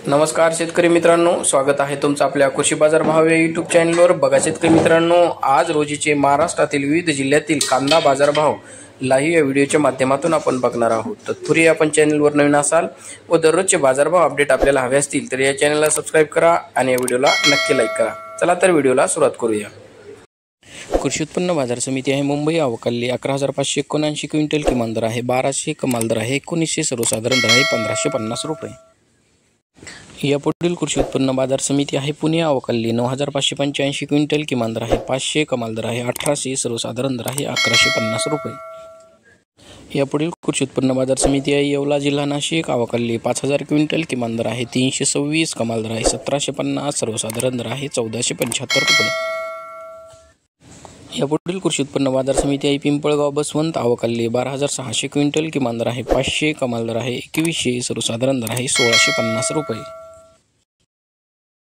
नमस्कार शेतकरी मित्रांनो, स्वागत आहे तुमचं आपल्या कृषी बाजार भाव या यूट्यूब चॅनलवर। बघा शेतकरी मित्रांनो, आज रोजीचे महाराष्ट्रातील विविध जिल्ह्यातील कांदा बाजार भाव लाईव्ह या व्हिडिओच्या माध्यमातून आपण बघणार आहोत। तत्पूर्वी आपण चॅनलवर नवीन असाल व दररोजचे बाजारभाव अपडेट आपल्याला हवे असतील तर या चॅनलला सबस्क्राइब करा आणि या व्हिडिओला नक्की लाईक करा। चला तर व्हिडिओला सुरुवात करूया। कृषी उत्पन्न बाजार समिती आहे मुंबई, अवकाली 11,579 क्विंटल किमान दर आहे 1200, कमाल दर आहे 1900, सर्वसाधारण दर आहे 1550 रुपये। यापुढील कृषी उत्पन्न बाजार समिती आहे पुणे, अवकाली 9,585 क्विंटल किमान दर आहे 500, कमाल दर आहे 1800, सर्वसाधारण दर आहे 1150 रुपये। यापुढील कृषी उत्पन्न बाजार समिती आहे येवला, जिल्हा नाशिक, अवकाली 5,000 क्विंटल किमान दर आहे 326, कमाल दर आहे 1750, सर्वसाधारण दर आहे 1475 रुपये। यापुढील कृषी उत्पन्न बाजार समिती आहे पिंपळगाव, बसवंत, अवकाली 12,600 क्विंटल किमान दर आहे 500, कमाल दर आहे 2100, सर्वसाधारण दर आहे 1650 रुपये।